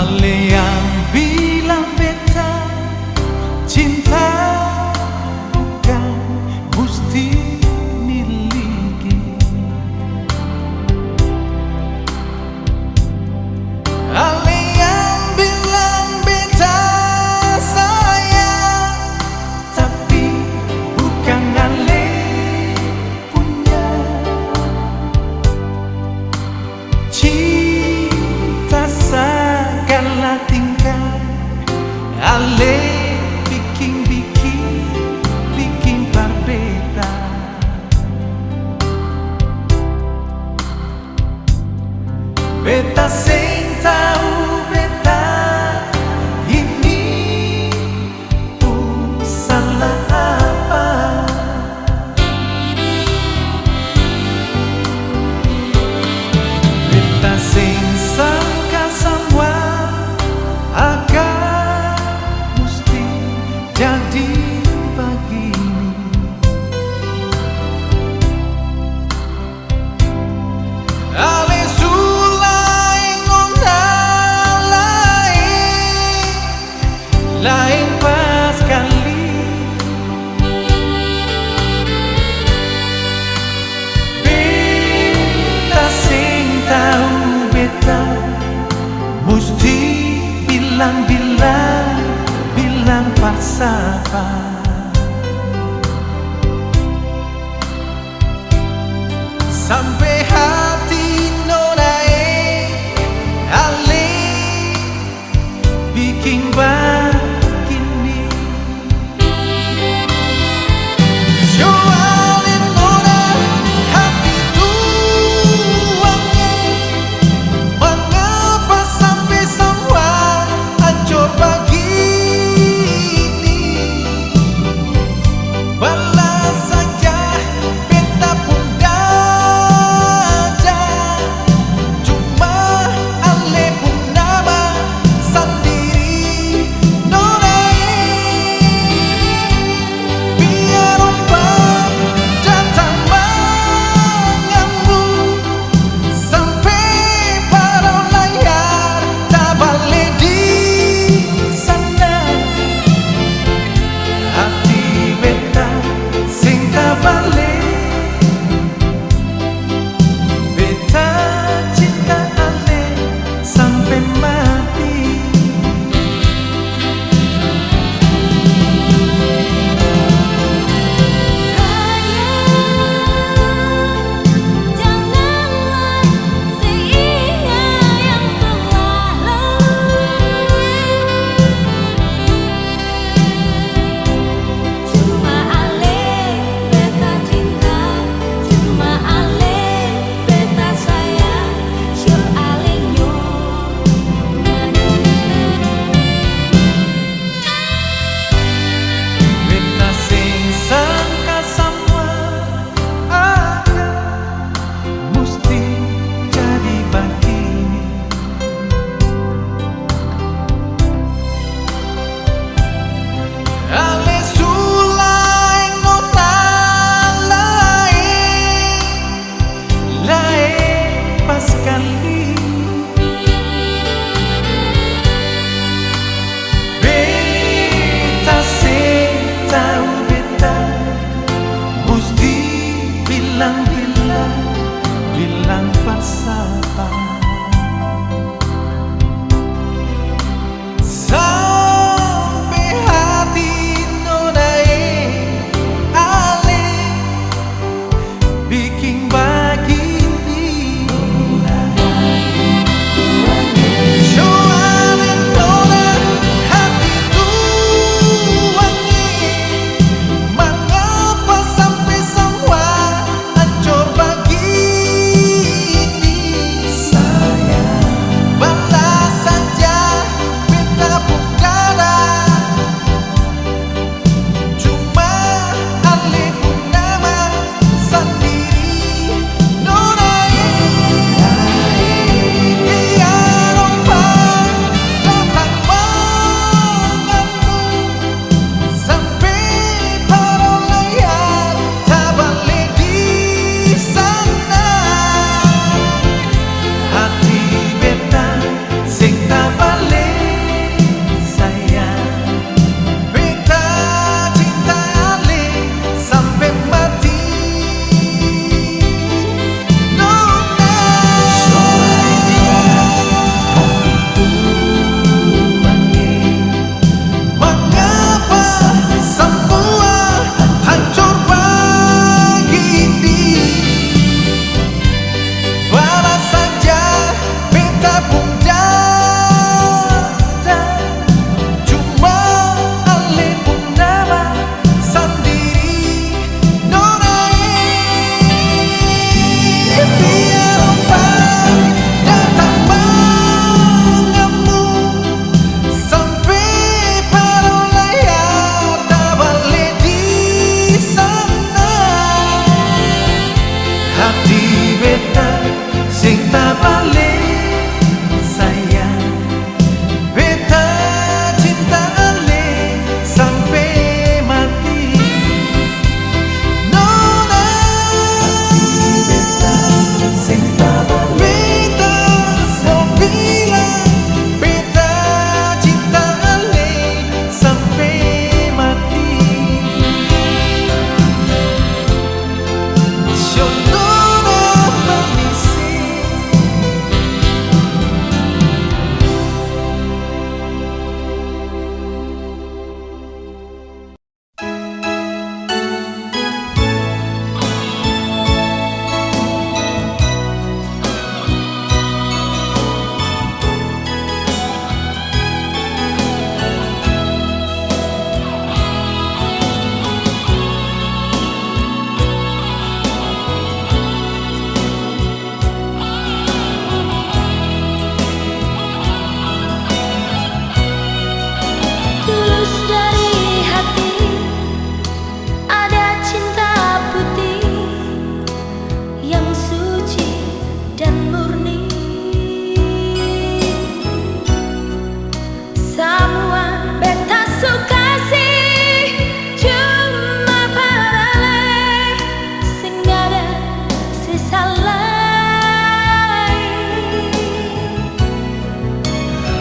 Ale yang bilang beta cinta bukan mesti miliki. Ale yang bilang beta sayang, tapi bukan ale punya. Cinta segala tingkah ale bikin berbeda. Beta sing tahu beta ini pun salah apa. Beta sing sangka semua akan mesti jadi begini. Ale sulai ngondang lain pas kali. Beta sing tahu beta mesti bilang falsafah. Sampai hati nonai ale bikin begini. Soalin nona hati tuangnya, mengapa sampai semua hancur begini. Balas saja beta pun dah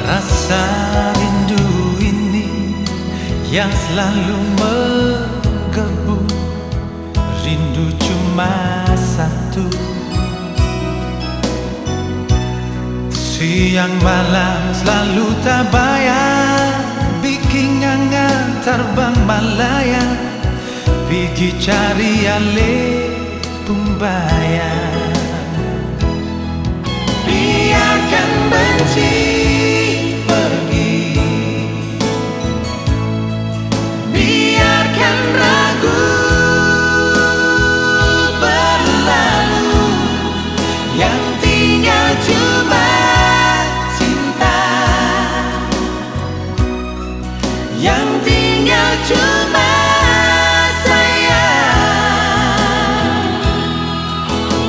Rasa rindu ini yang selalu menggebu. Rindu cuma satu. Siang malam selalu tak bayang, bikin angan terbang melayang, pergi cari ale pembayang. Biarkan benci pergi, biarkan ragu berlalu, yang tinggal cuma cinta, yang tinggal cuma sayang.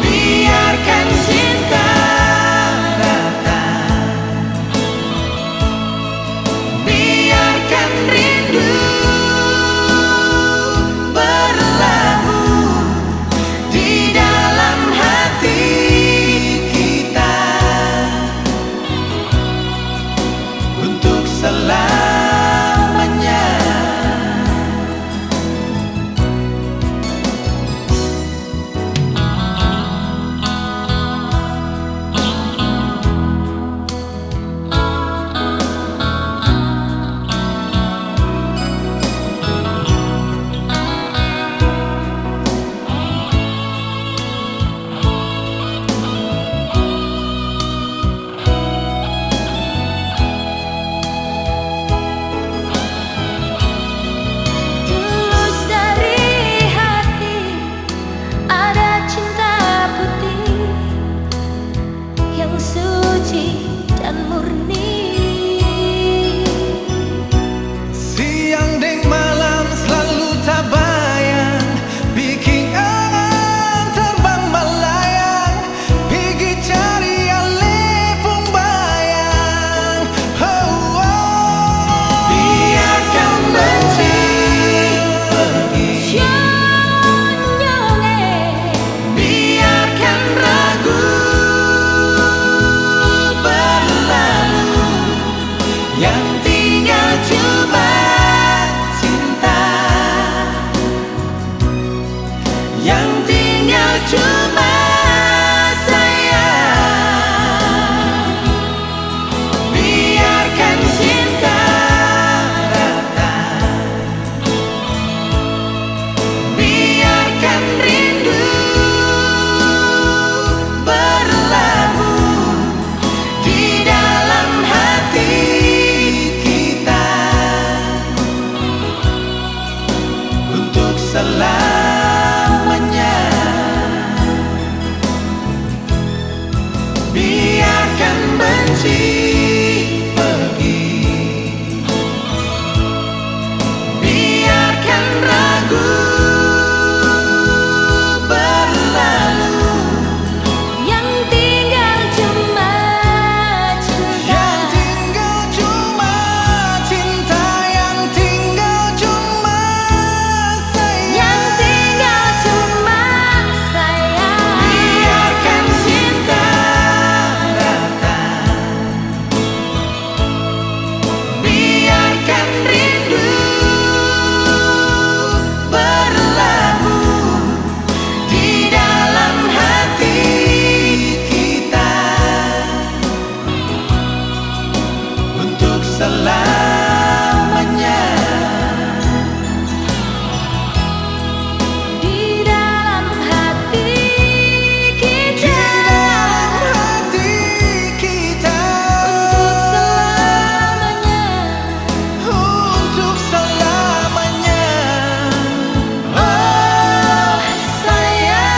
Biarkan cinta datang, biarkan rindu berlabuh di dalam hati kita untuk selamanya. Tulus dari hati, ada cinta putih yang suci dan murni. Siang dan malam selalu tak bayang, bikin angan terbang melayang, pergi cari ale pembayang. Oh, oh. Biarkan benci pergi, Nyonge, biarkan ragu berlalu, yang tinggal cuma cinta, yang tinggal cuma sayang. Biarkan cinta datang, biarkan rindu berlabuh di dalam hati kita untuk selamanya. Biarkan benci pergi, biarkan ragu berlalu, yang tinggal cuma cinta, yang tinggal cuma cinta, yang tinggal cuma sayang. yang tinggal cuma sayang. Biarkan cinta datang, biarkan rindu berlabuh di dalam hati kita untuk selamanya. Di dalam hati Di kita dalam hati kita untuk selamanya. untuk selamanya. Oh sayang.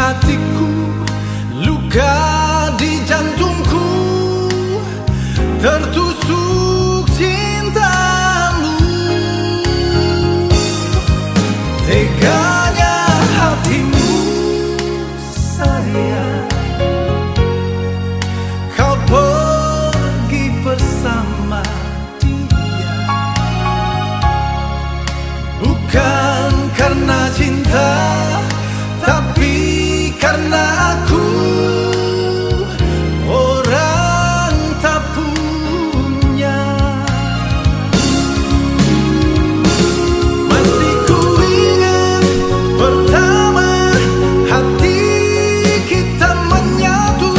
hatiku, luka di jantungku, tertusuk cintamu. Teganya hatimu sayang, kau pergi bersama dia, bukan karena cinta, tapi karena aku orang tak punya. Masih ku ingat pertama hati kita menyatu,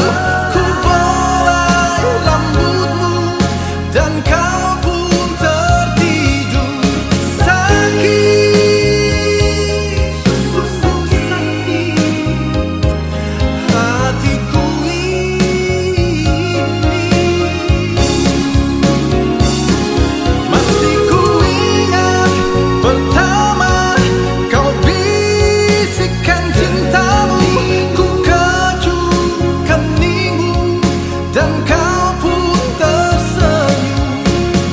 ku belai rambutmu dan kau pun tertidur. Sakit, sungguh sakit hatiku ini. Masih ku ingat pertama kau bisikan cintamu, ku kecup keningmu dan kau pun tersenyum.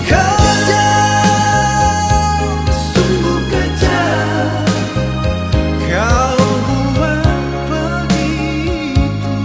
Kejam, sungguh kejam, kau buat begitu.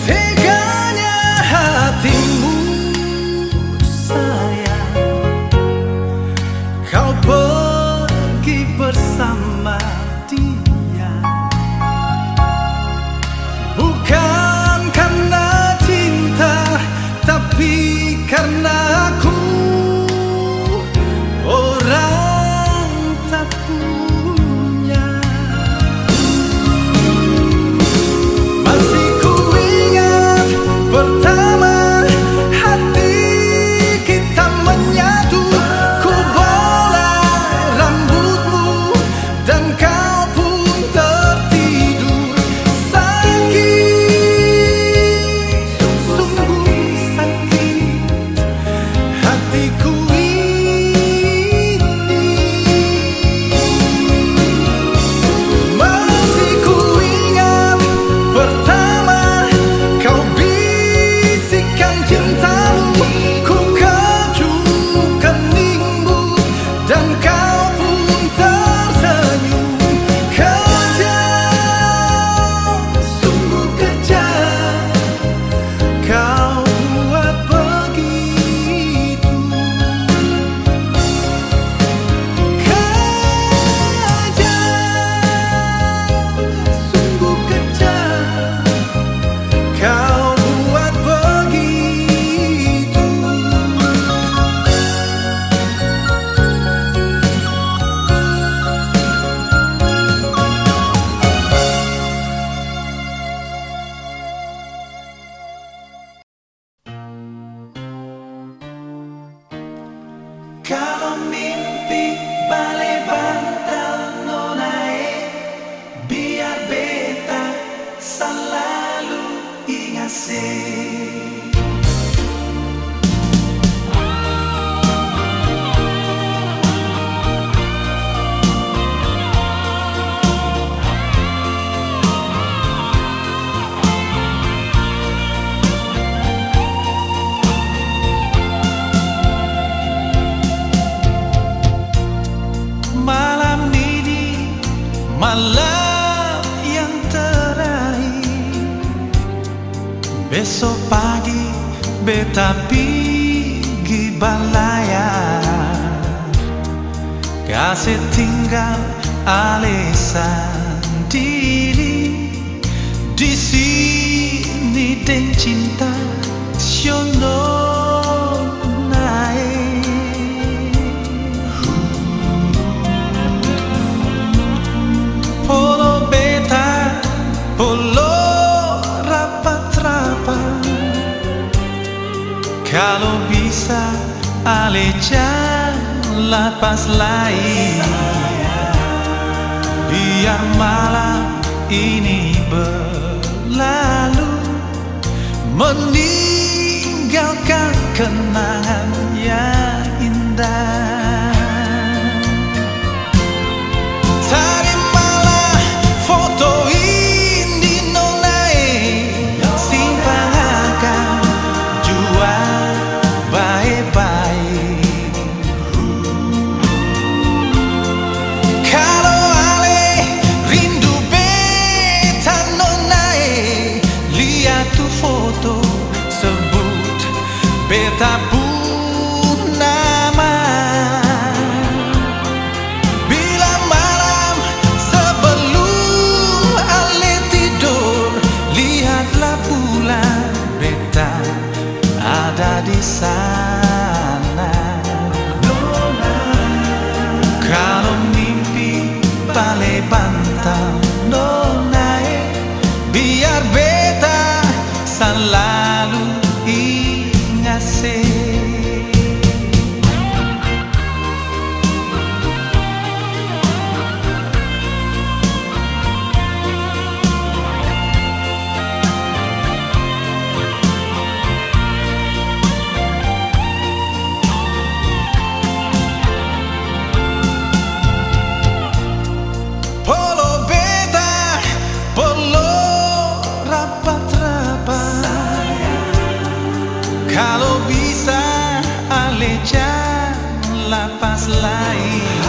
Teganya hatimu sayang, kau pergi bersama dia, bukan karena cinta, tapi karena aku orang tak punya. Masih ku ingat pertama hati kita menyatu, ku belai rambutmu dan kau pun tertidur. Sakit, sungguh sakit hatiku ini. Masih ku ingat pertama kau bisikan cintamu, ku kecup keningmu dan kau pun tersenyum. Kejam, sungguh kejam, kau buat begitu. Kejam, sungguh kejam, kau buat begitu. Kalau mimpi balai bantal nonae, biar beta selalu ingat sih. Malam ini malam yang terakhir, besok pagi beta pergi balaya, kasih tinggal ale sendiri di sini dan cinta siono naik. Polo beta, polo Kalau bisa ale jangan pas lain, biar malam ini berlalu, meninggalkan kenangan yang indah. Terimalah foto ini nonai, simpan akan jual baik-baik. Kalau ale rindu beta nonai, lihat tuh foto, sebut beta pun nama. Bila malam sebelum ale tidur, lihatlah bulan, beta ada di sana. Kalau mimpi bale bantal nonai, biar beta selalu ingat se. Polo beta, polo rapat-rapat. Kalau bisa ale jangan pas lain,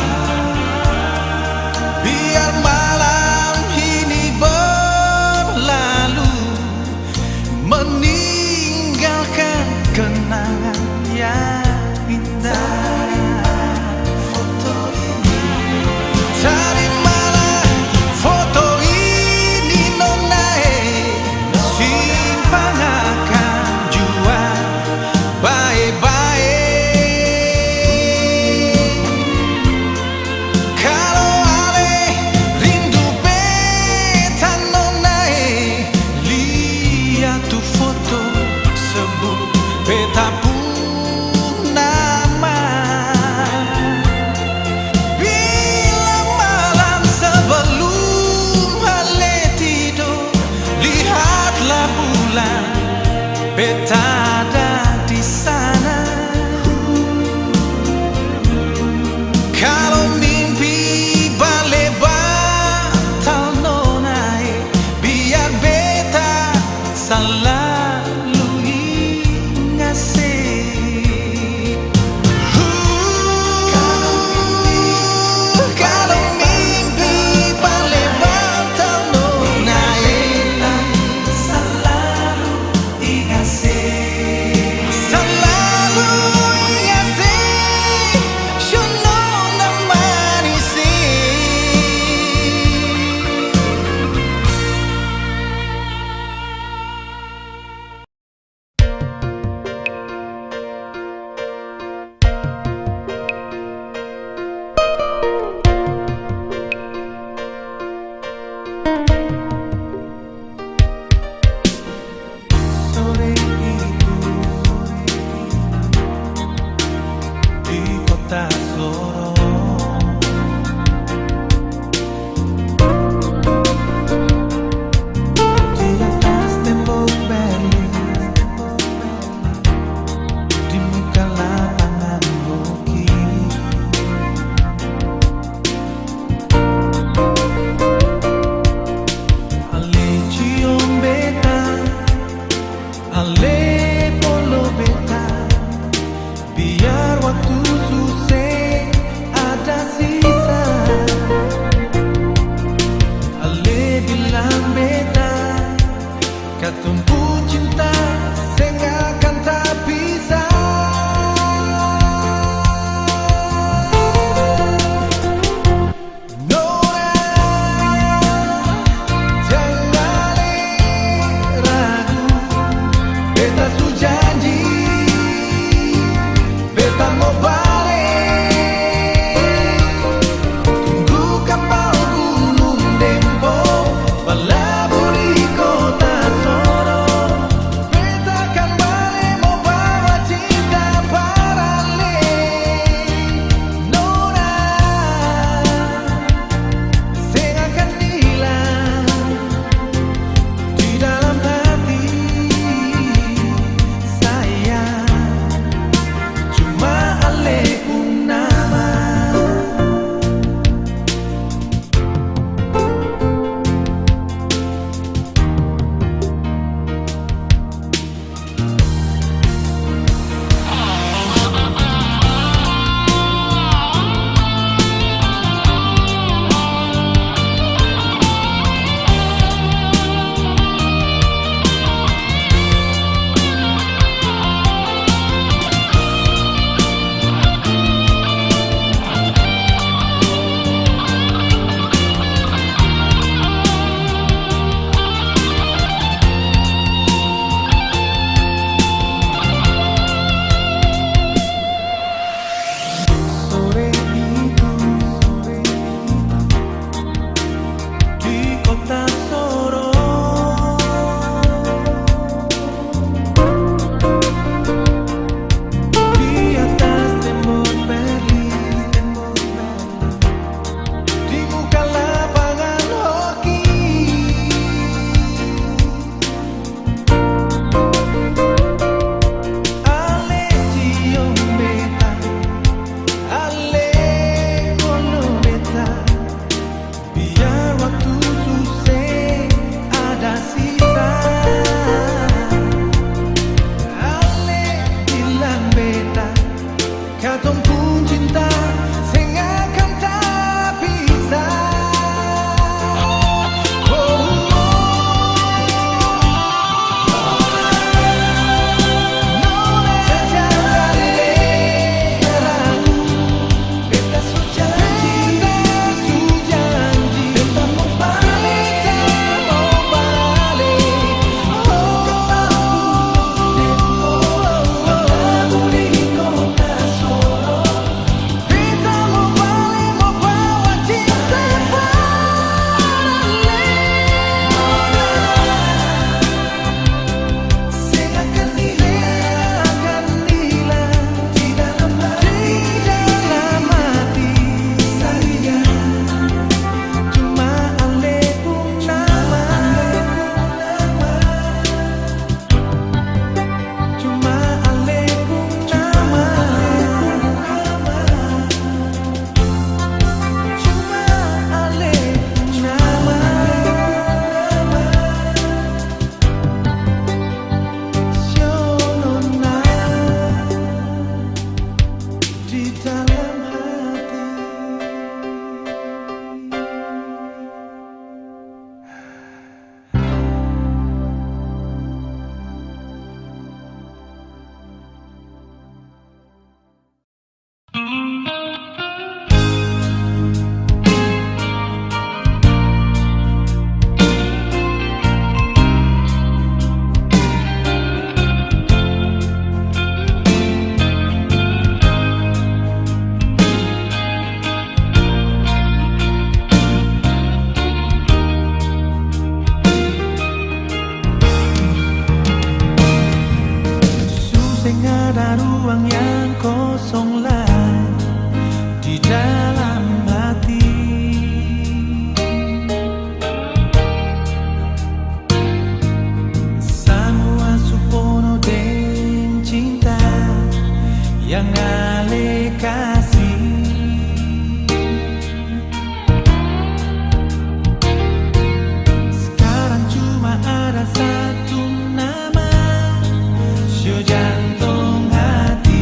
biar malam ini berlalu, meninggalkan kenangan yang indah. Foto ini, terimalah foto ini nonai, simpan akan jual baik-baik. Kalau ale rindu beta nonai, lihat tuh foto, sebut beta pun nama. Bila malam sebelum ale tidur, lihatlah bulan, beta ada di sana. Kalau mimpi bale batal nonai, biar beta selalu ingat se. Kalau mimpi bale batal nonai, selalu ingat se. Selalu ingat se, nona manis. Sore itu di kota Sorong, di atas tembok Berlin, di muka lapangan hoki, ale cium beta, ale polo beta, biar waktu susah ada sisa. Ale bilang beta, katumpu cinta sehingga akan tak bisa. Nona, jangan ragu, beta su janji, beta mau balik. Tunggu kapal gunung Dempo, balabur di kota Sorong. kosonglah di dalam hati. Semua supono dan cinta yang ale kasih. Sekarang cuma ada satu nama, Sio jantung hati.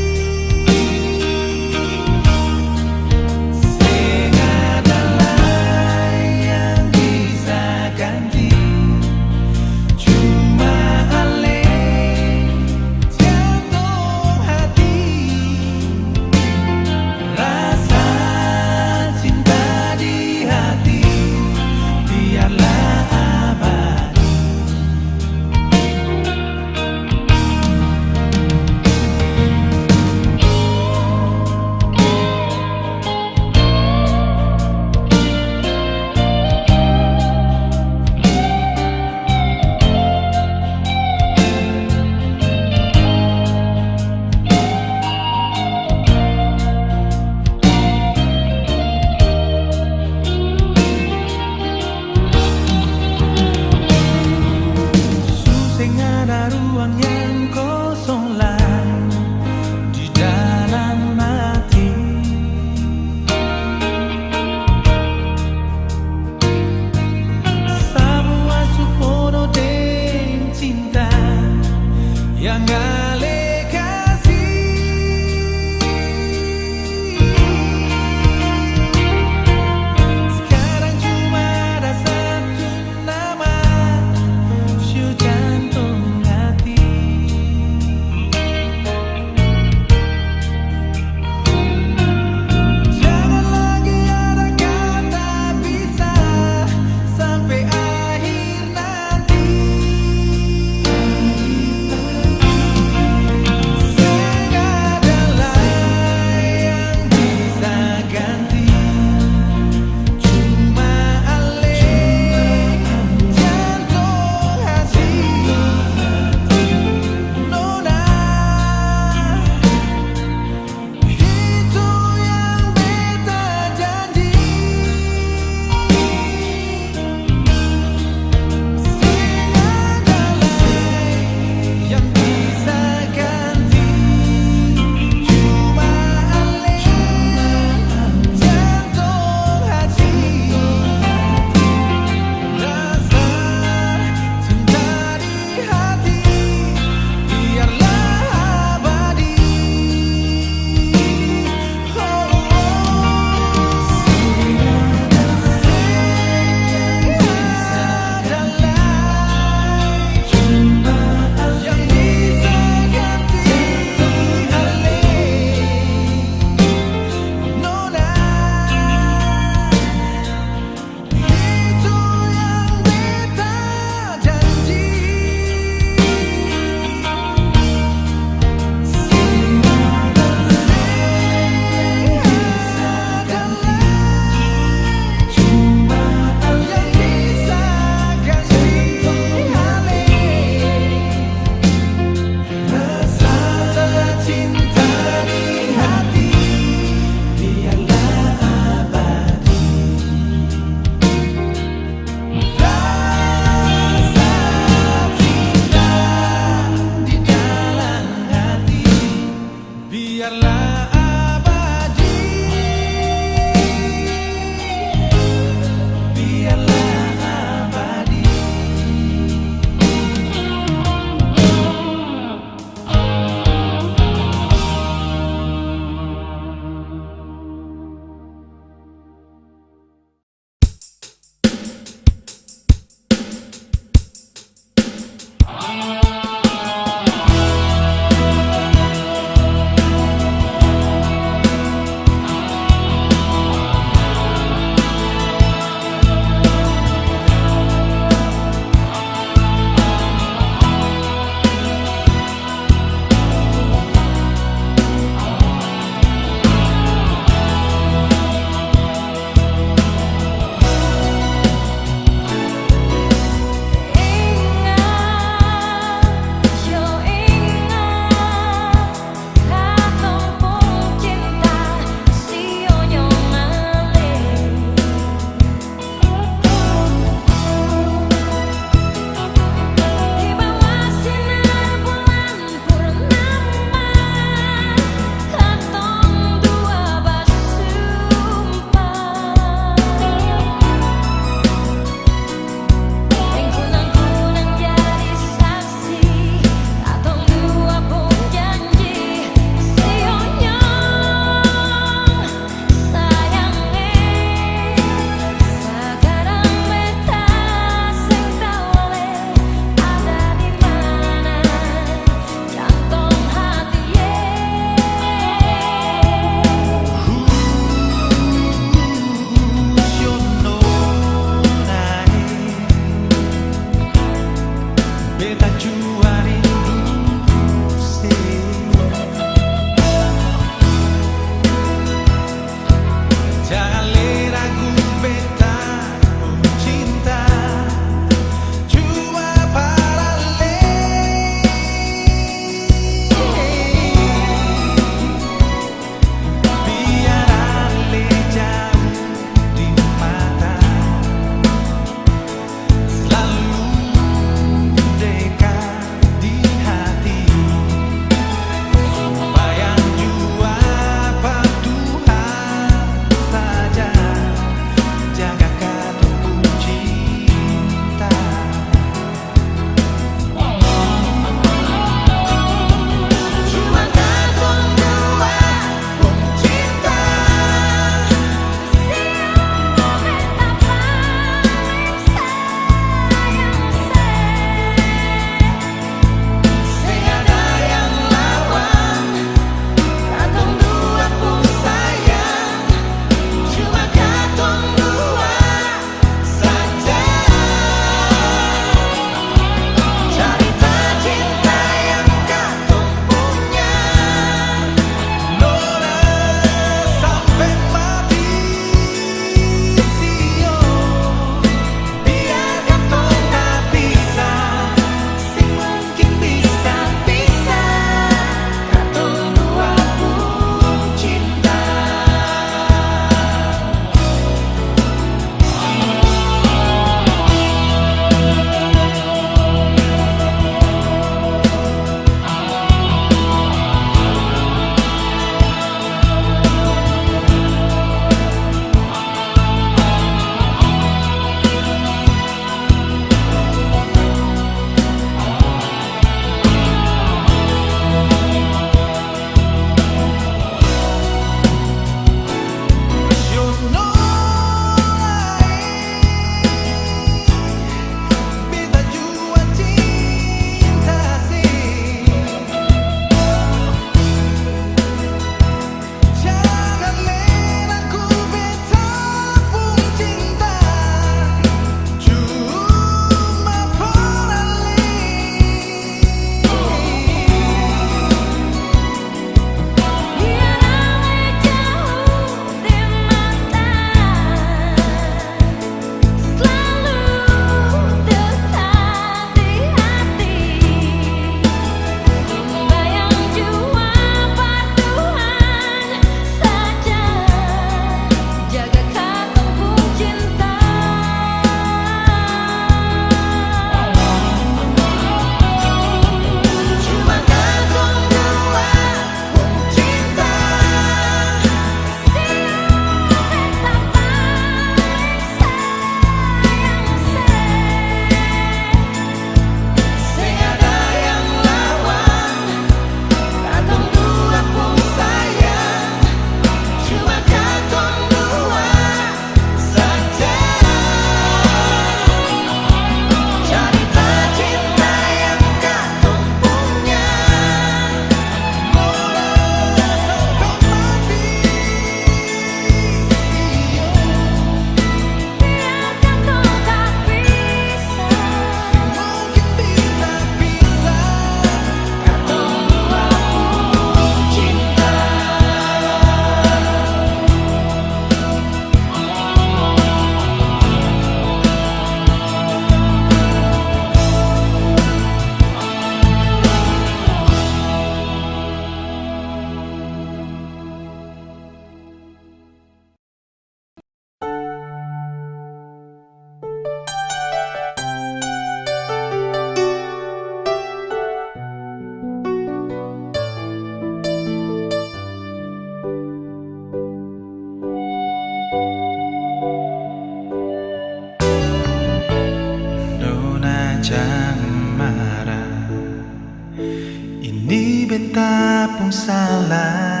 pun salah.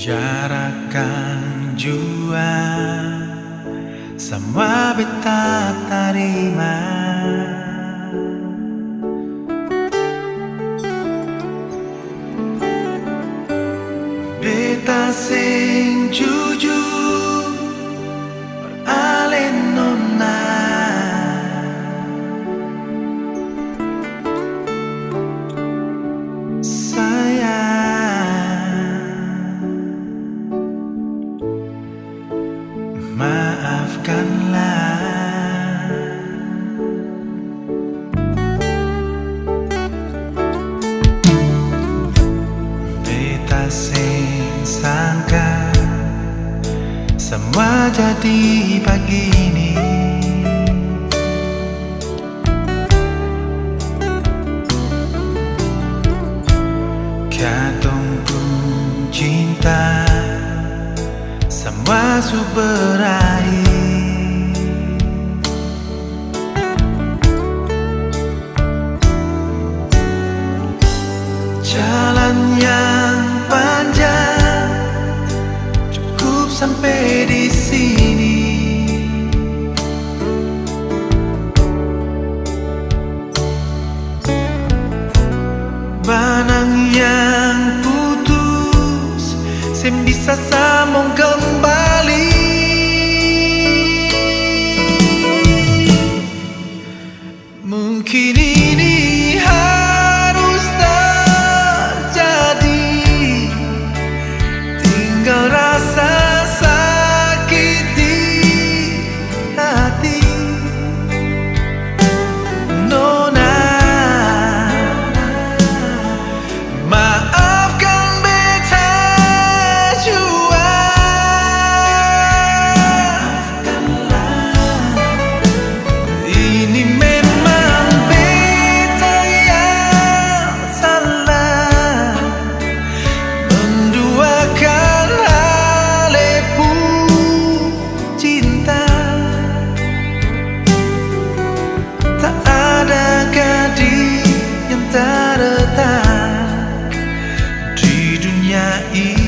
Biarkan jua semua beta terima. Beta sing jujur beralih nona. Maafkanlah. Beta sing sangka semua jadi begini. Katong pun cinta semua su berakhir. Jalan yang panjang cukup sampai di sini. Benang yang putus sem bisa sambung kembali. Mungkin ini harus terjadi. Tinggal rasa sakit di hati. Nona, maafkan beta jua. Ini memang beta yang salah, menduakan halepu cinta. Tak ada gadis yang terletak di dunia ini.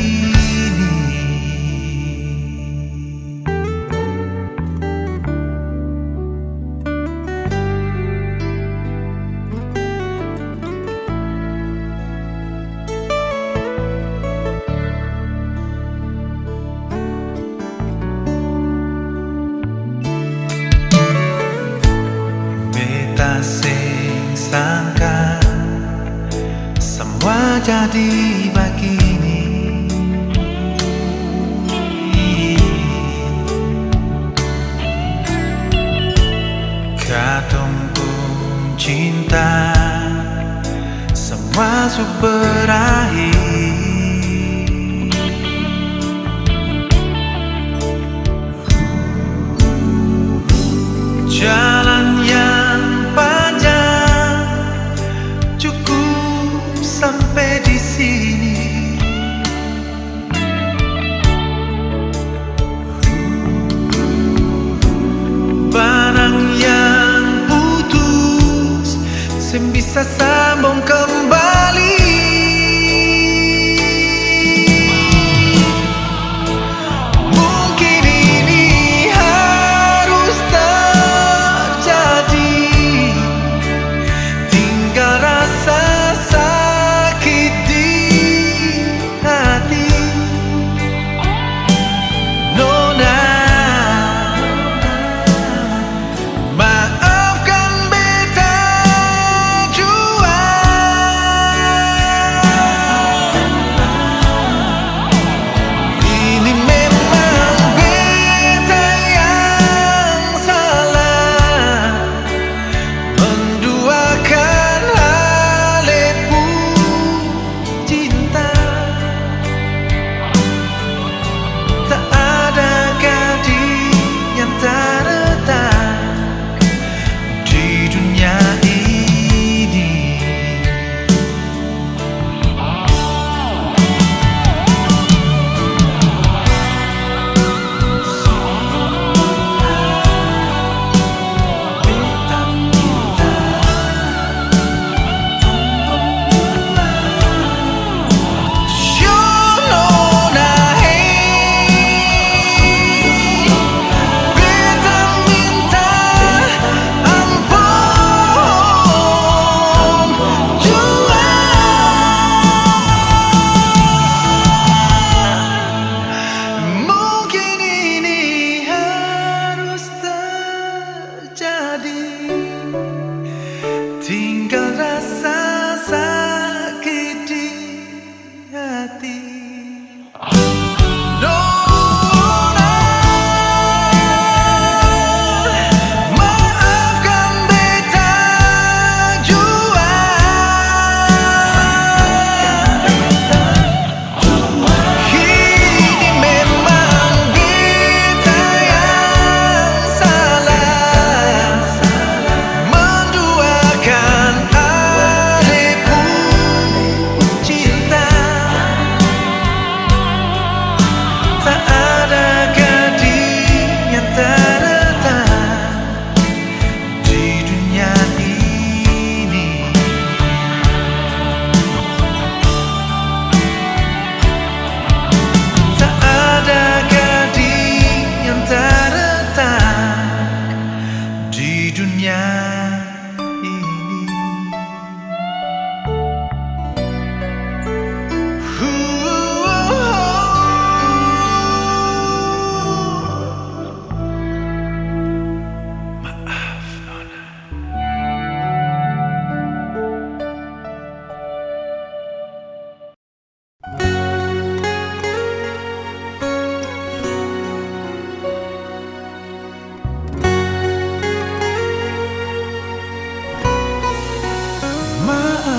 Beta sing sangka semua jadi begini. Katong pun cinta semua su berakhir. Jalan yang panjang cukup sampai di sini. Benang yang putus sem bisa sambung kembali. Mungkin ini harus terjadi. Tinggal rasa sakit di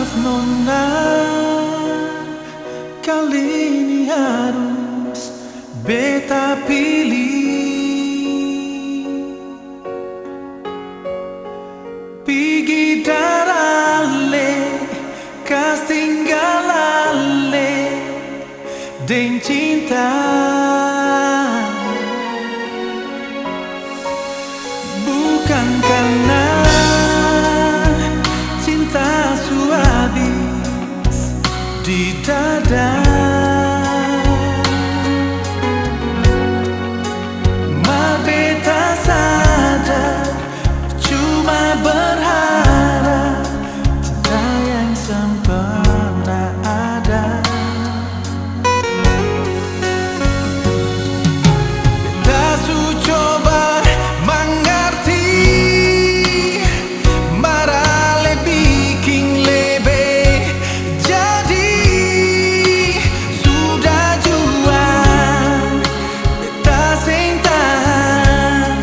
maaf nona, kali ini harus beta pilih. Pergi darale, kas tinggalale, deng cinta. Bukan karena cinta su habis di dada, ma beta sadar cuma berharap cinta yang sempurna ada. Beta su coba mengerti, marah lebih bikin lebih, jadi sudah jual beta sing tahan,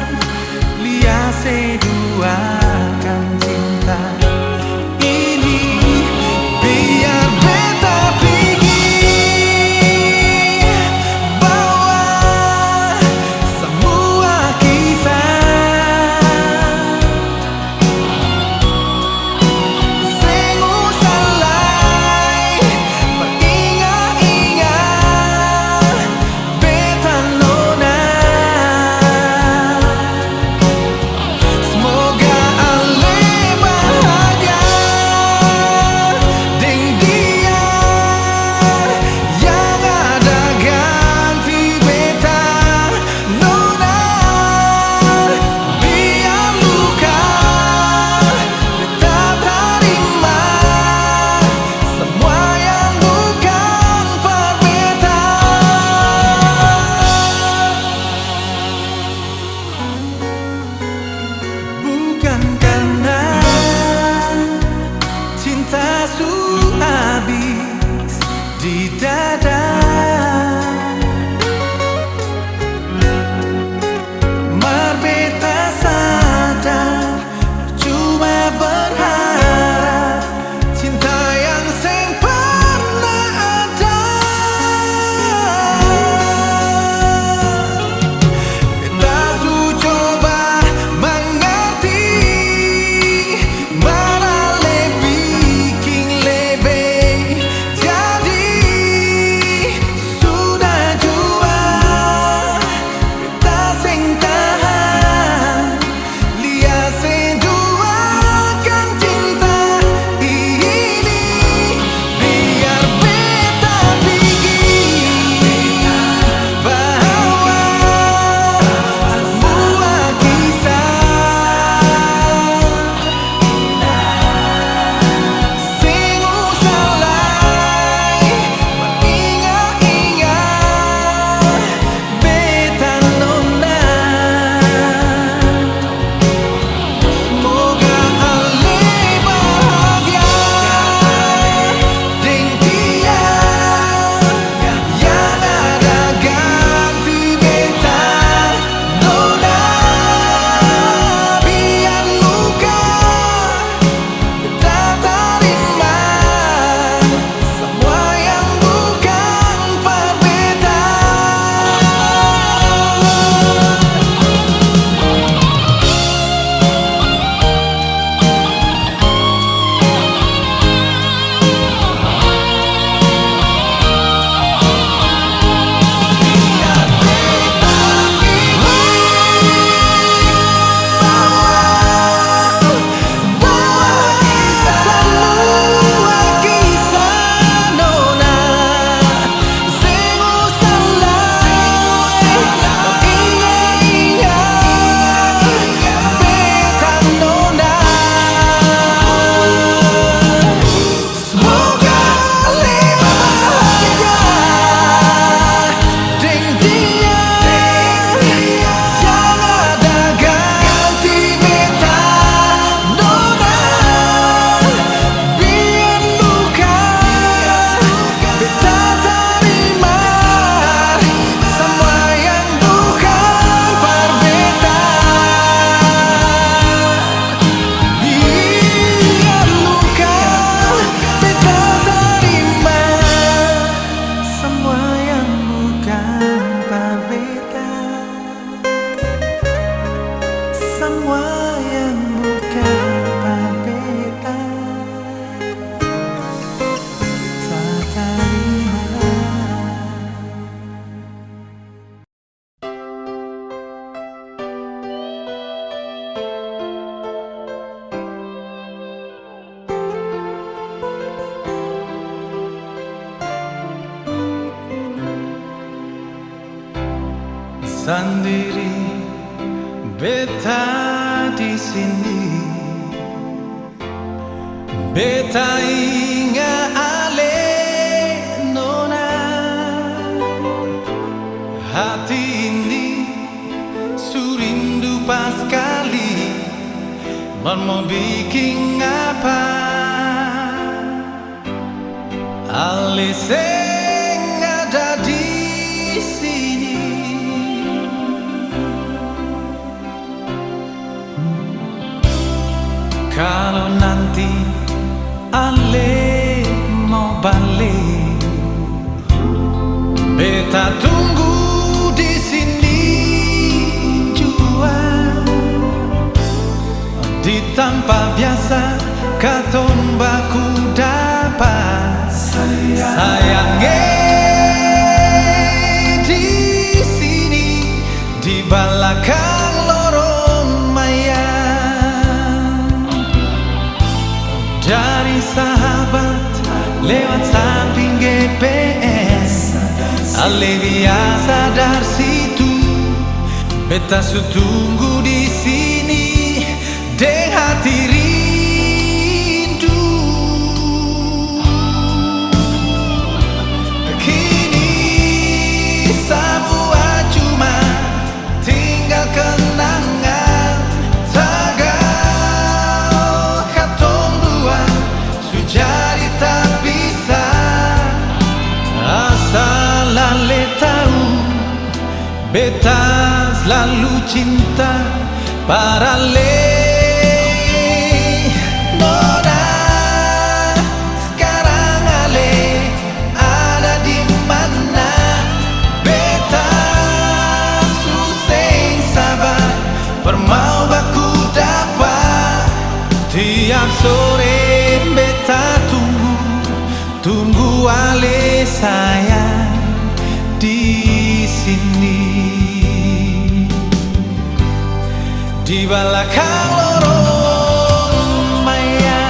lihat seduakan cinta ini. Biar beta pergi, bawa semua kisah, sing usah lai beringat-ingat beta nona. Semoga ale bahagia deng dia, yang ada ganti beta nona. Biar luka beta terima, semua yang bukan per beta. Bukan karena cinta su habis di dada, mar beta sadar cuma berharap cinta yang sempurna ada. Beta su coba mengerti, marah lebih bikin lebih, jadi sendiri, beta di sini. Beta ingat ale nona, hati ini surindu pas kali, mau bikin apa? Ale seng ada di sini. Kalau nanti Ale mau balik, beta tunggu di sini jua. Di tempat biasa katon baku dapat sayangnya di sini di belakang lorong maya. Dari sahabat lewat samping GPS, Ale biasa dari situ. Beta su tunggu di sini deng hati rindu. Kini semua cuma tinggal kenangan. Jadi tak bisa, asal Ale tahu, beta selalu cinta para Ale. Nona, sekarang Ale ada di mana? Beta susah sabar, permau baku dapat tiap sore. Beta tunggu Ale sayang di sini di belakang lorong maya.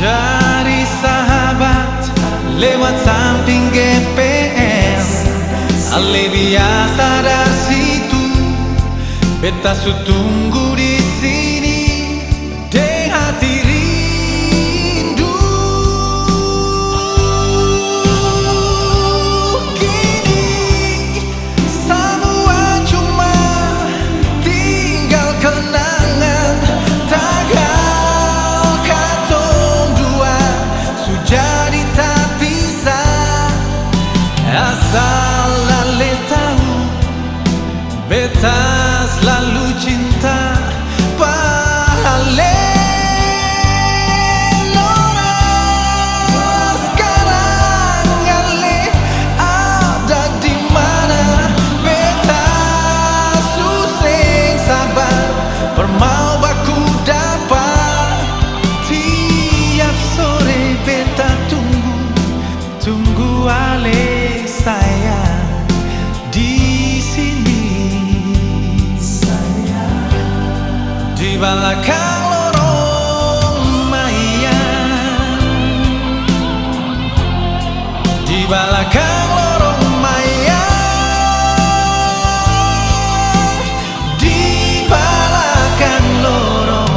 Dari sahabat lewat samping GPS, Ale biasa dari situ. Beta su tunggu di sini deng hati rindu. Kini semua cuma tinggal kenangan. Jadi tak bisa, asal Ale tahu, beta selalu cinta pada Ale. Nona, sekarang Ale ada di mana? Beta susah sabar, permau baku dapat tiap sore. Beta tunggu Ale sayang di sini, sayang di belakang lorong maya, di belakang lorong maya, di belakang lorong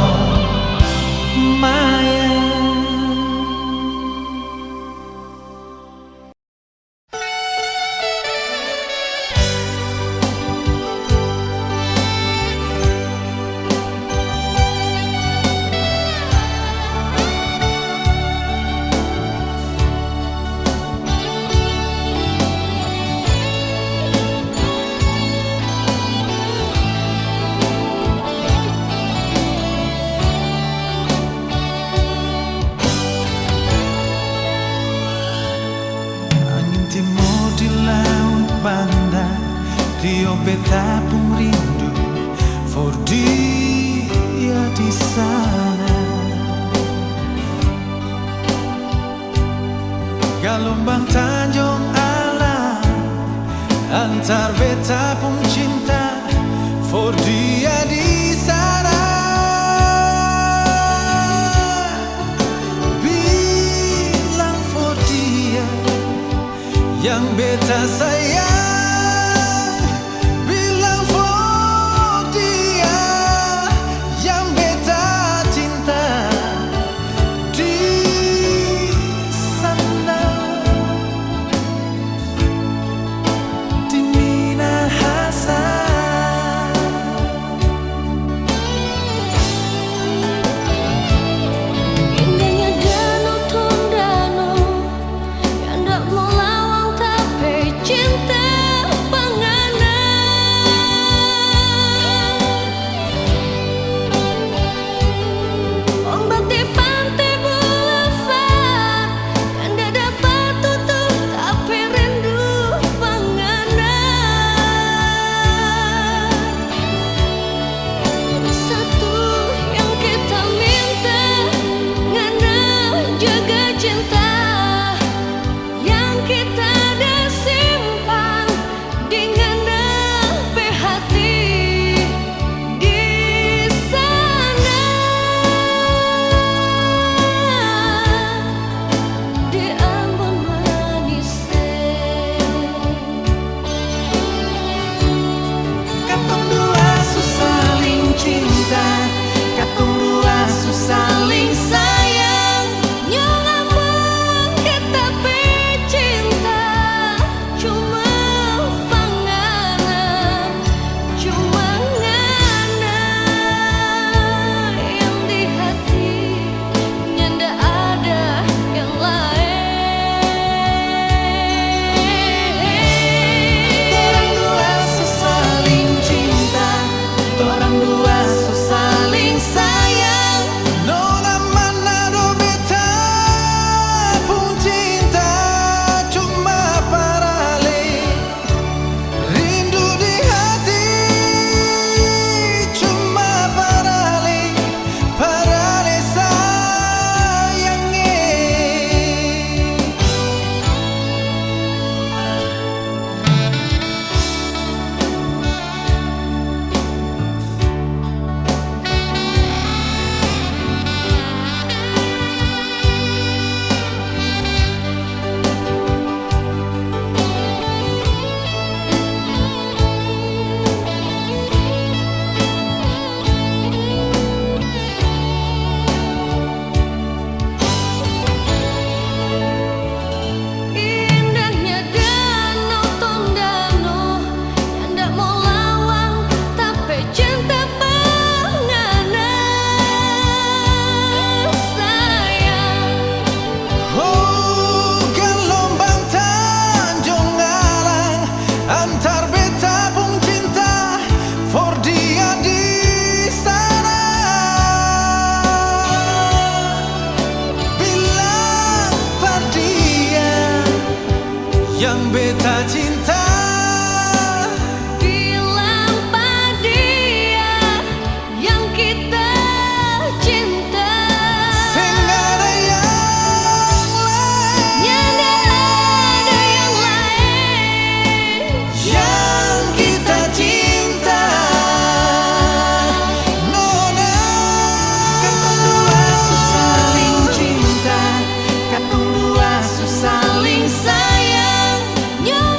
maya. radio beta pun rindu for dia di sana. Gelombang Tanjung Alang antar beta pun cinta for dia di sana. Bilang for dia yang beta sayang. Yang beta cinta. Bilang pada yang kita cinta. Tiada yang lain. Tiada ada yang lain yang kita cinta. Nona, katong dua saling cinta, katong dua saling sayang. Nyong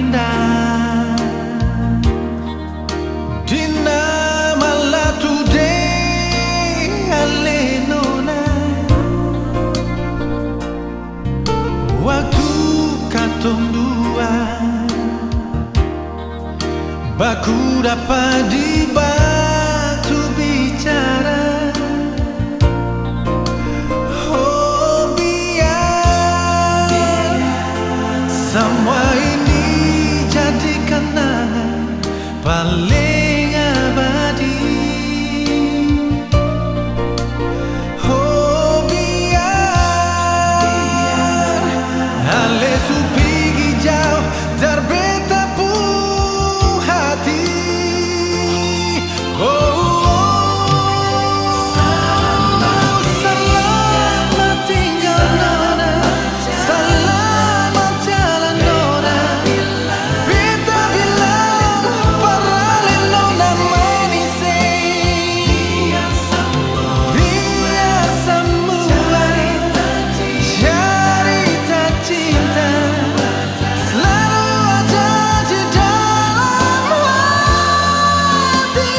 indah Dina malatude alenona Waktu katong dua baku dapat di batu bicara Oh biar semua ini jadi kenangan paling abadi Oh biar ale supigi jauh darbeta pun hati Selamat tinggal nona Selamat jalan nona Beta bilang parale nona manise Biasa mulai cerita cinta Selalu ada di dalam hati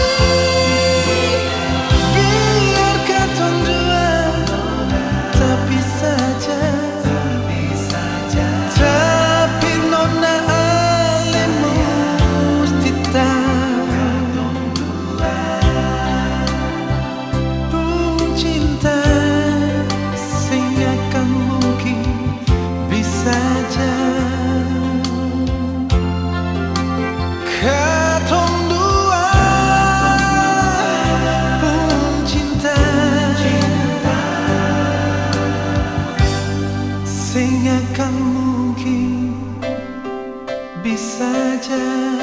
Biar katong dua tapi saja Tapi nona ale musti tahu Pun cinta sing akan mungkin bisa jadi Katong dua pun cinta Sing akan mungkin bisa jadi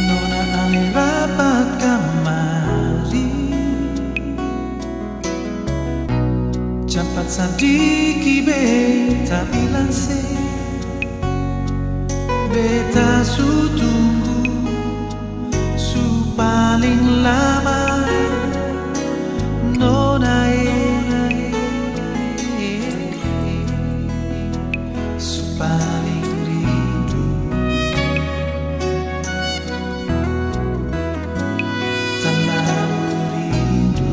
Nona ale rapat kamari Cepat sadiki beta bilang se Beta su tunggu su paling lama Nona su paling rindu Terlalu rindu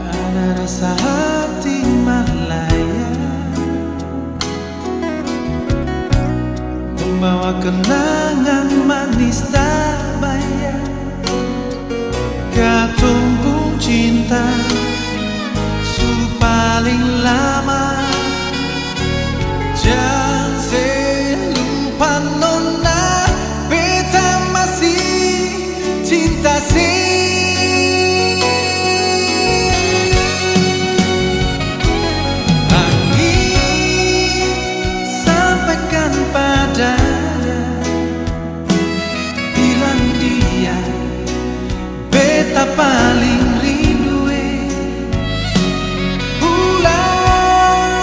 Ada rasa hati malaya Membawa kenangan manis tak bayar Katong pun cinta su paling lama Jangan lupa nona Beta masih cinta Sampaikan padanya Bilang dia Beta paling rindu Ulang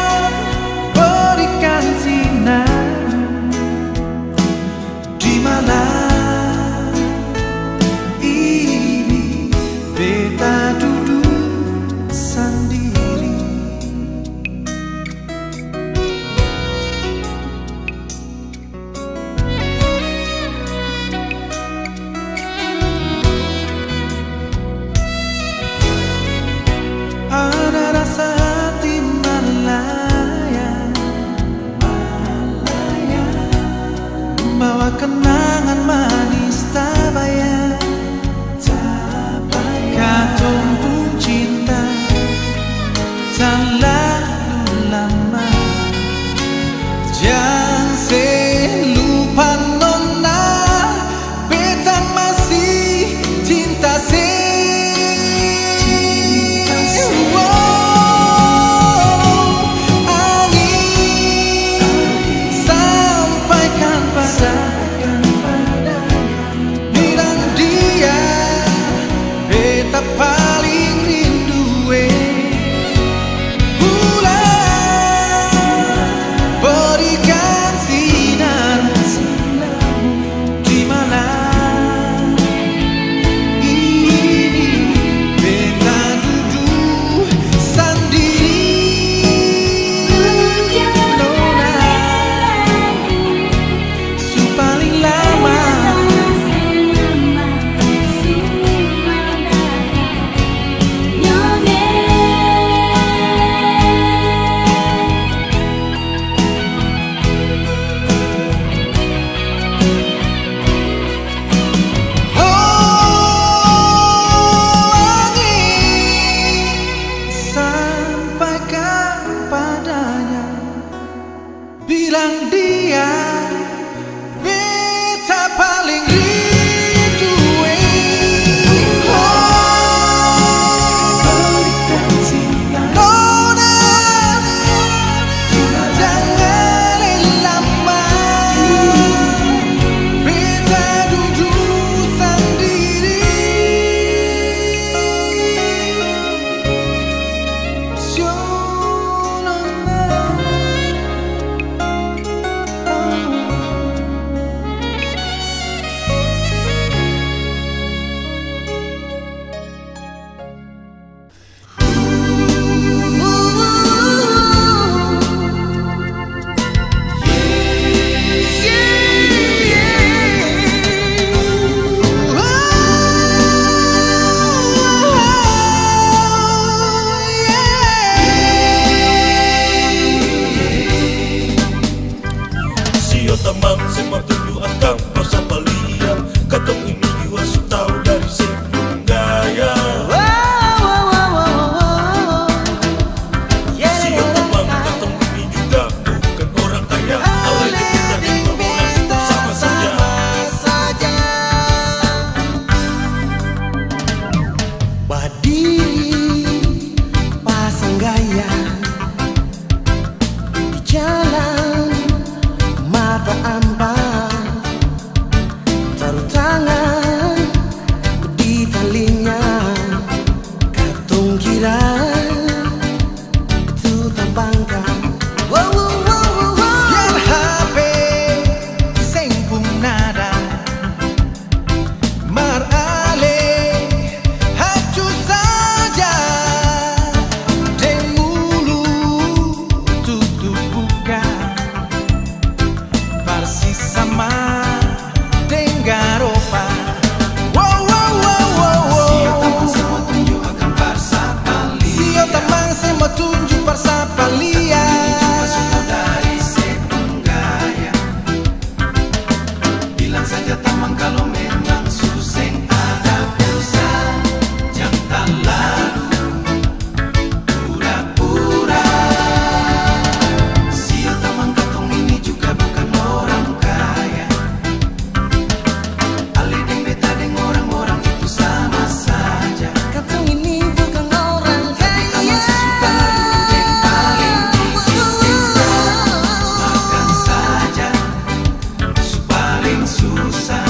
diri pasang gaya di jalan mata ambang, taruh tangan di talinya, katong kira itu tambangkan. Wow, wow, wow, wow, wow. Biar HP sing pun nada marale hacu saja deng mulu tutup buka persis sama deng garopa. Wow, wow, wow, wow, wow. Sio tamang semua tunjuk persapalia. Bilang saja tamang kalau memang suseng ada pulsa, jangan lalu pura-pura. Sio tamang katong ini juga bukan orang kaya. Ale deng beta deng orang-orang itu sama saja. Katong ini bukan orang kaya. Tamang sesuka dulu deng paling dikit cinta. Makan saja su paling susah.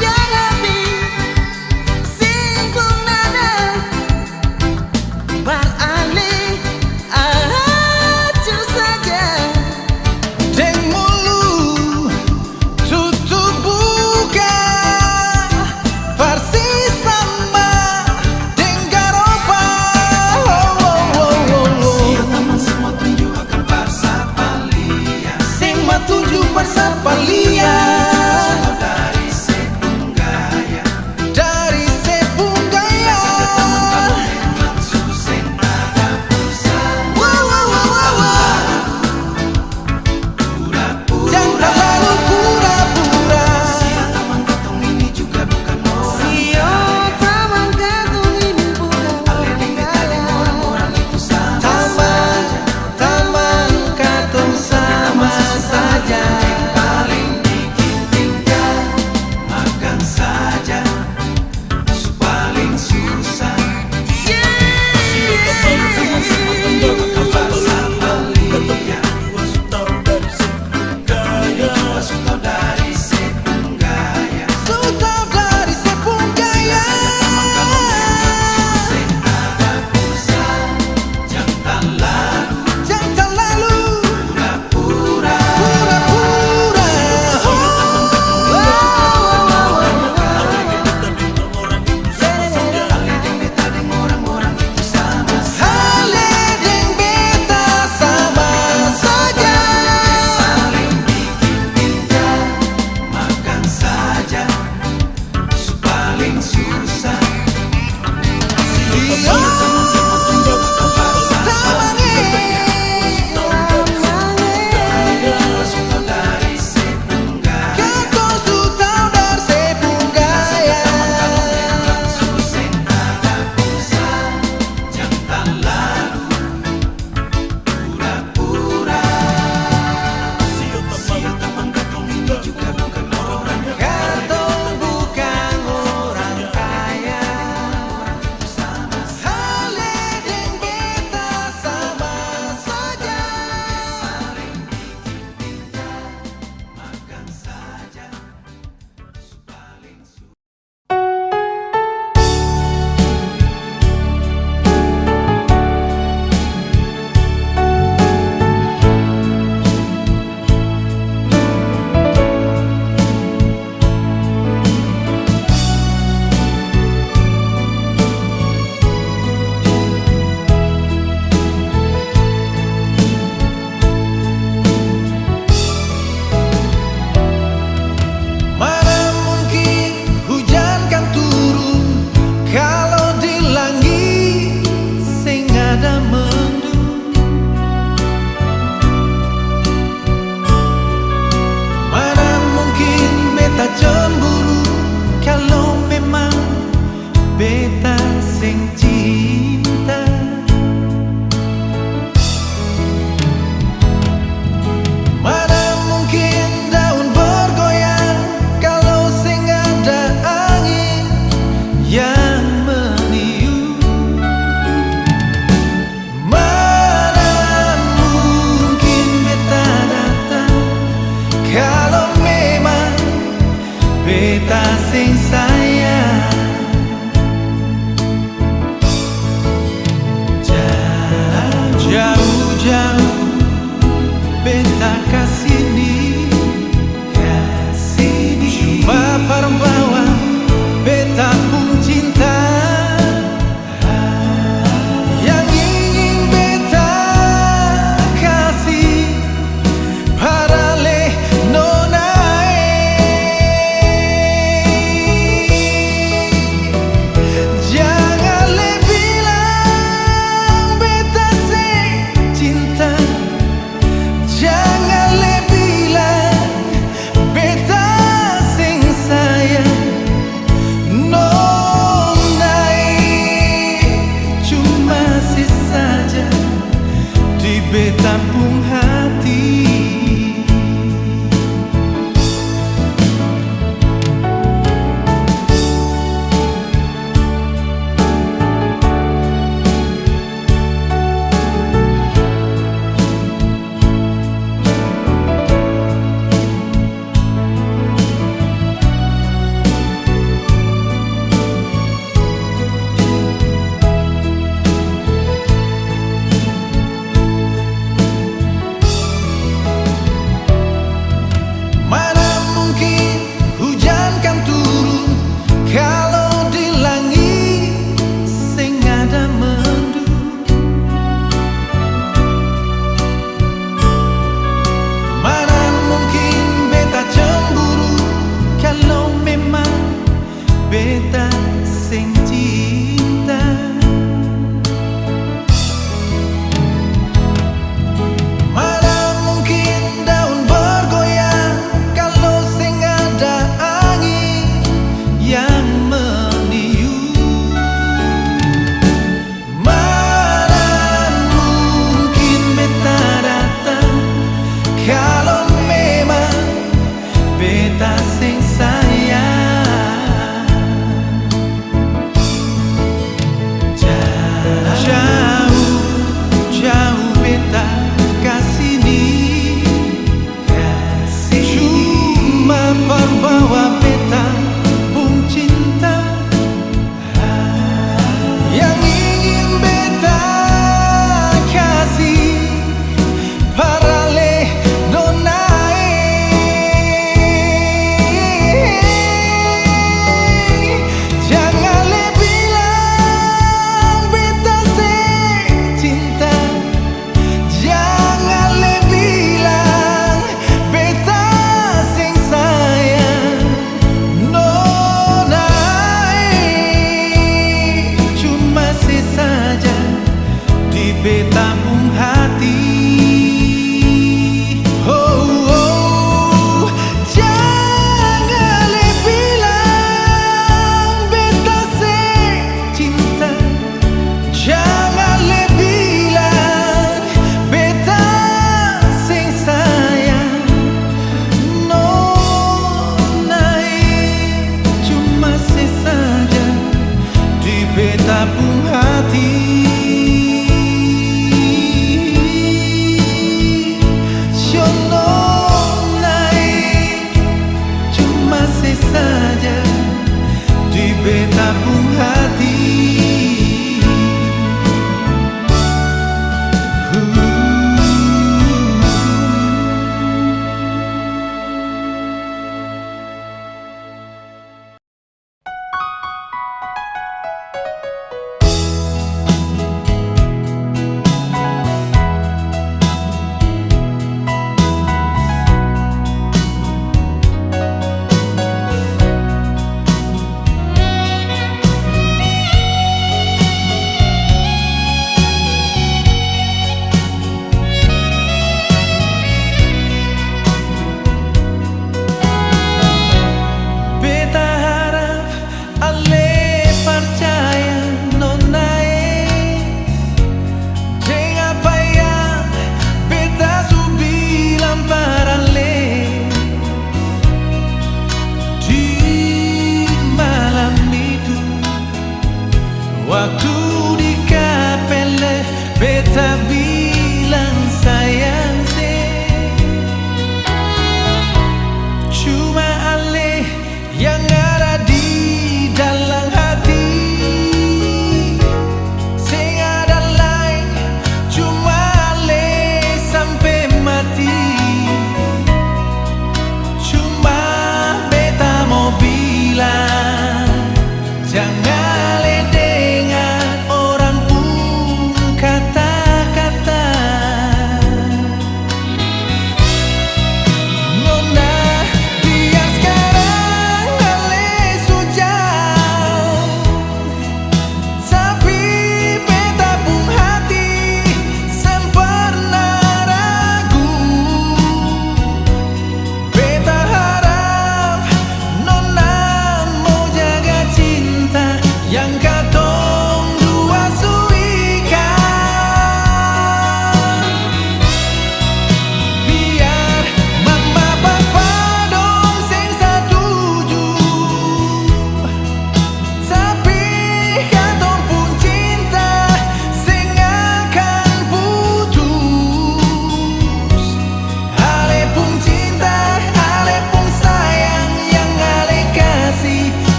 Biar hati simpul nada beralih acu saja. Deng mulu tutup buka persis sama deng garopa. Oh, oh, oh, oh, oh. Sio tamang semua tunjuk akan persapalia. Sing matuju persapalia Dari sepunggaya. dari sepunggaya. Memang suseng ada pulsa. Wow, wow, wow, wow, wow. Pura-pura. Jangan terlalu pura-pura. Sio tamang katong ini juga bukan orang. Sio tamang katong ini bukan Ale deng beta deng orang-orang itu sama saja. Taman katong sama saja. Paling dikit beta sing sayang. Jauh-jauh beta kasih cuma perbawa beta pun cinta yang ingin beta kasih para le jangan le bilang beta sing cinta, jangan le bilang beta sing sayang. Cuma si saja di beta pun hati. Mana mungkin hujan kan turun kalau di langit sing ada mendung. Mana mungkin beta cemburu kalau memang beta sing cinta. Mana mungkin daun bergoyang kalau sing ada angin yang meniup. Mana mungkin beta datang kalau memang beta sing sayang. Jauh beta kasih cuma perbawa beta pun cinta yang ingin beta kasih para le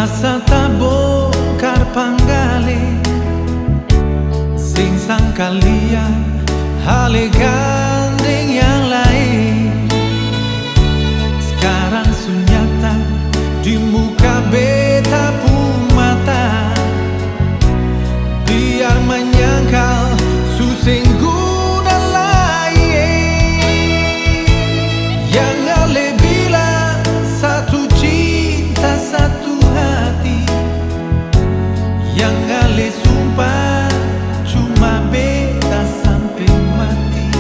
Rasa tak bongkar panggale sing sangkalia hale gandeng yang lain. Sekarang sunyata di muka beta pun mata, biar menyangkal susing guna lain. Yang ale bilang satu cinta satu hati, yang ale sumpah cuma beta sampai mati.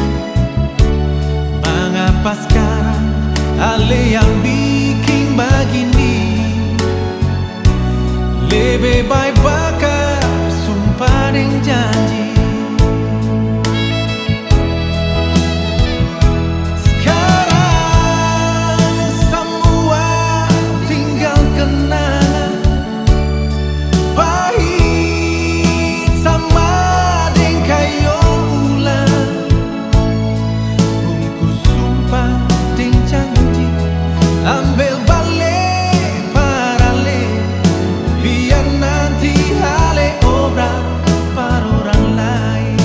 Mengapa sekarang ale yang bikin begini? Lebih baik bakar sumpah dan janji. Sekarang semua tinggal kenangan pahit sama dengan kayu ulang. Bungkus sumpah dan janji, ambil balik parale, biar nanti hale obrak par orang lain.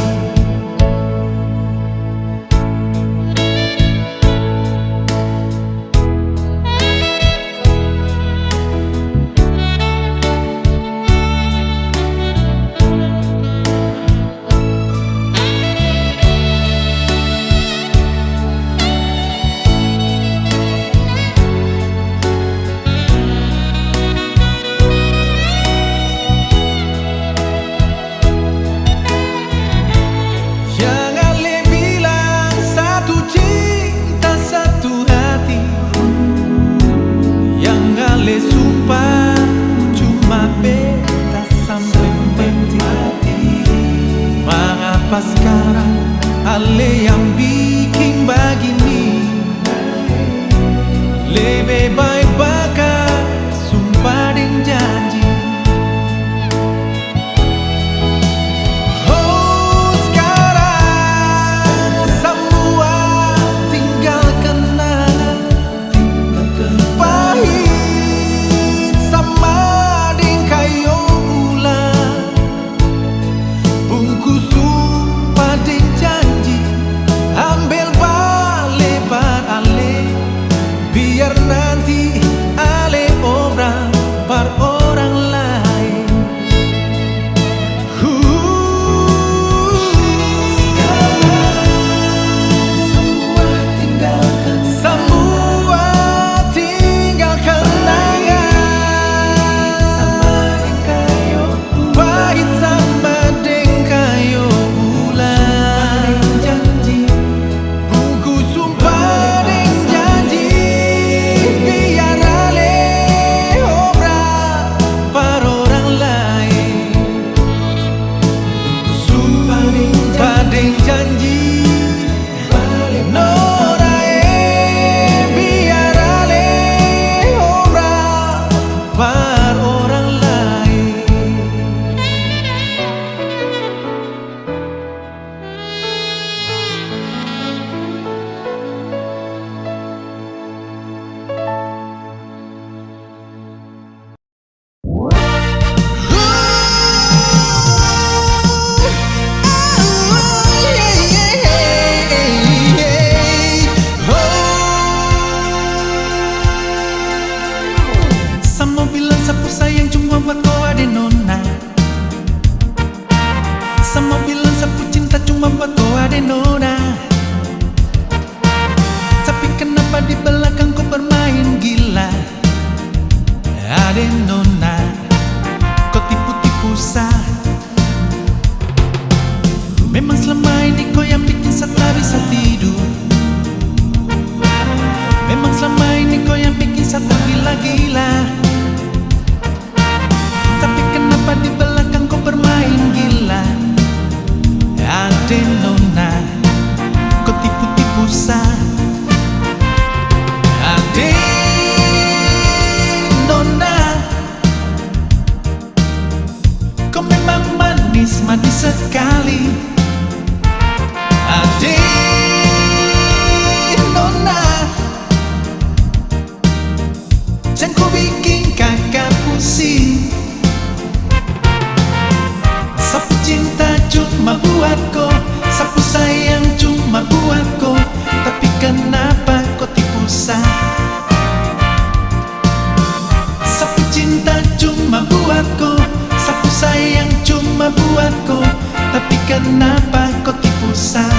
Yang ale bilang satu cinta satu hati, yang ale sumpah cuma beta sampai mati. Mengapa sekarang ale yang bikin begini? Lebih baik bakar sumpah dan janji. Oh, sekarang semua tinggal kenangan pahit sama dengan kayu ulang. Bungkus sumpah dan janji, ambil balik par ale, biar nanti ale obrak par orang lain. Semua tinggal kenangan pahit sama dengan kayu ulang. Bungkus sumpah dan janji, biar ale obrak par orang lain. Sumpah dan janji, norae, biar ale obrak par orang lain. Sama bilang sapu sayang cuma buat kau ada nona. Sama bilang sapu cinta cuma buat kau ada nona. Tapi kenapa di belakang kau bermain gila? Ada nona, kau tipu-tipu sah. Memang selama ini kau yang bikin saya tak bisa tidur. Memang selama ini kau yang bikin saya tergila-gila. Tapi kenapa di belakang kau bermain gila? Ade nona, kau tipu-tipu sah. Ade nona, sayang cuma buatku, tapi kenapa kau tipu saya?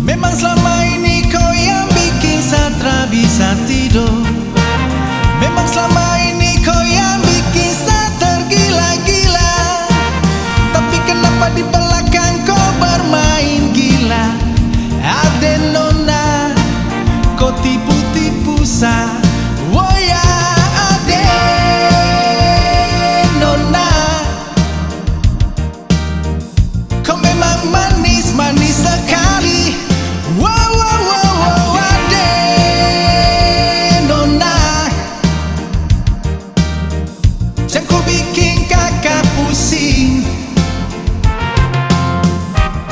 Memang selama ini kau yang bikin Satra bisa tidur. Memang selama ini kau yang bikin saya tergila-gila. Tapi kenapa di belakang kau bermain gila? Ade nona, kau tipu-tipu saya. Oh ya ade nona, kau memang manis-manis sekali. Wow, wow, wow, wow, ade nona, jangan kau bikin kakak pusing.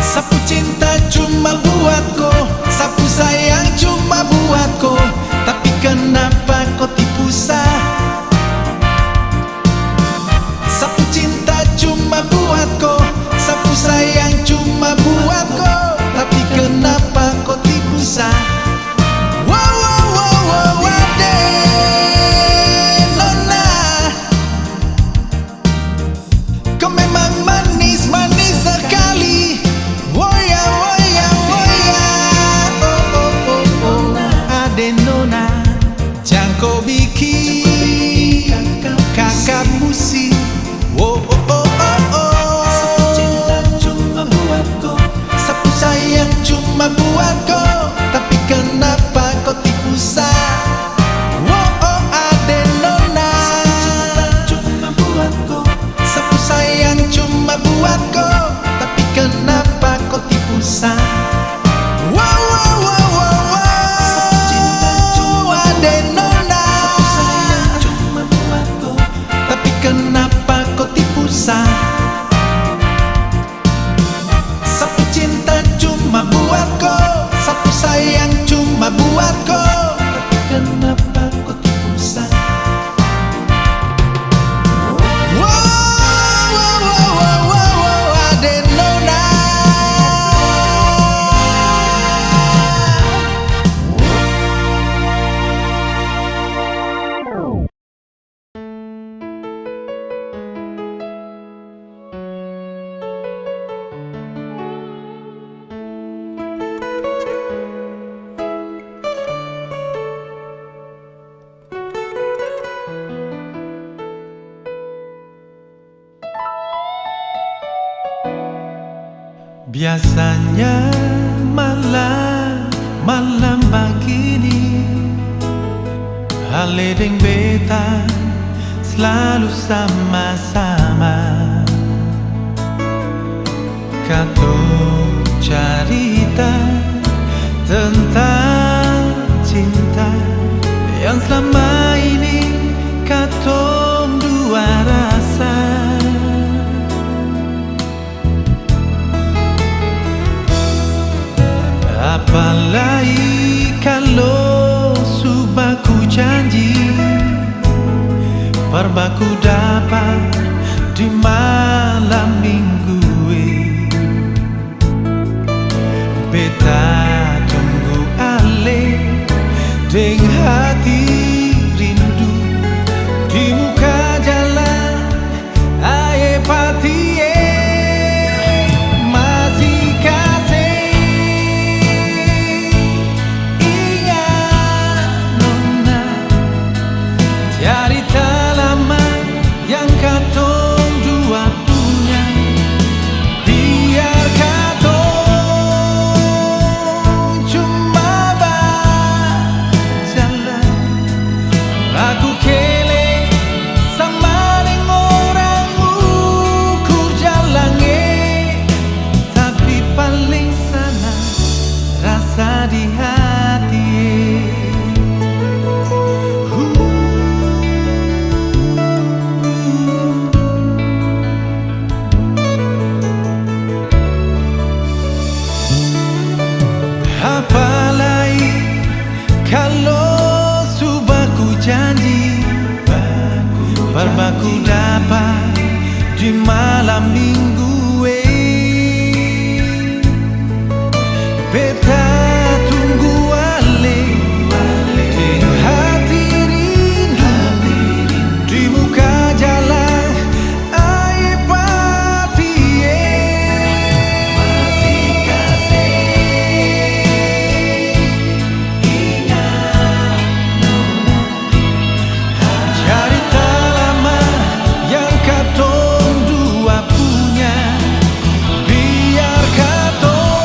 Sapu cinta cuma buatku, sapu sayang cuma buatku, tapi kenapa kau tipu saya? Sapu cinta cuma buatku, sapu sayang cuma buatku, tapi kenapa kau tipu saya? Wow, wow, wow, wow, ade nona, kau memang manis-manis sekali. Oh ya, oh ya, oh ya, oh, oh, oh, oh, ade nona, jangan kau bikin kakak pusing. Oh, oh, oh, oh, oh. Sapu cinta cuma buatku, sapu sayang cuma buatku, tapi kenapa kau tipu saya? Oh, oh, ade nona, sapu cinta cuma buatku, sapu sayang cuma buatku, tapi kenapa kau tipu saya? Wow, wow, wow, wow, wow. Sapu cinta cuma ade nona, sapu sayang cuma buatku, tapi kenapa kau tipu saya? Sapu cinta cuma buatku, sapu sayang cuma buatku, tapi kenapa kau tipu saya? Wow, wow, wow, wow, wow, wow, ade nona. Biasanya malam begini Ale deng beta selalu sama-sama. Katong cerita tentang cinta yang selama ini katong dua rasa. Apalagi kalau subaku janji perbaku dapat di malam minggu. Beta tunggu ale deng hati rindu di muka jalan aye pati. Cerita lama yang katong dua punya ku dapat di malam minggu beta tunggu ale ting hadirin di muka jalan ai patie masih kasih ingat nona cerita lama yang katong dua punya biar katong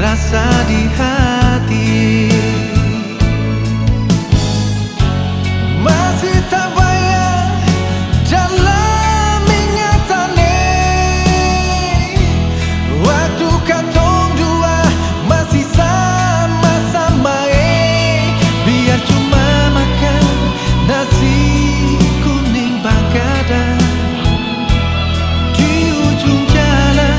rasa di hati masih tak bayar dalam ingatannya waktu katong dua masih sama-sama biar cuma makan nasi kuning bagada di ujung jalan.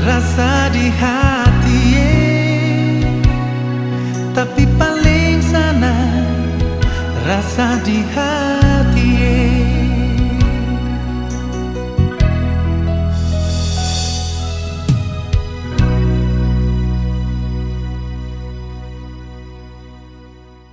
Rasa di hati tapi paling sana rasa di hati.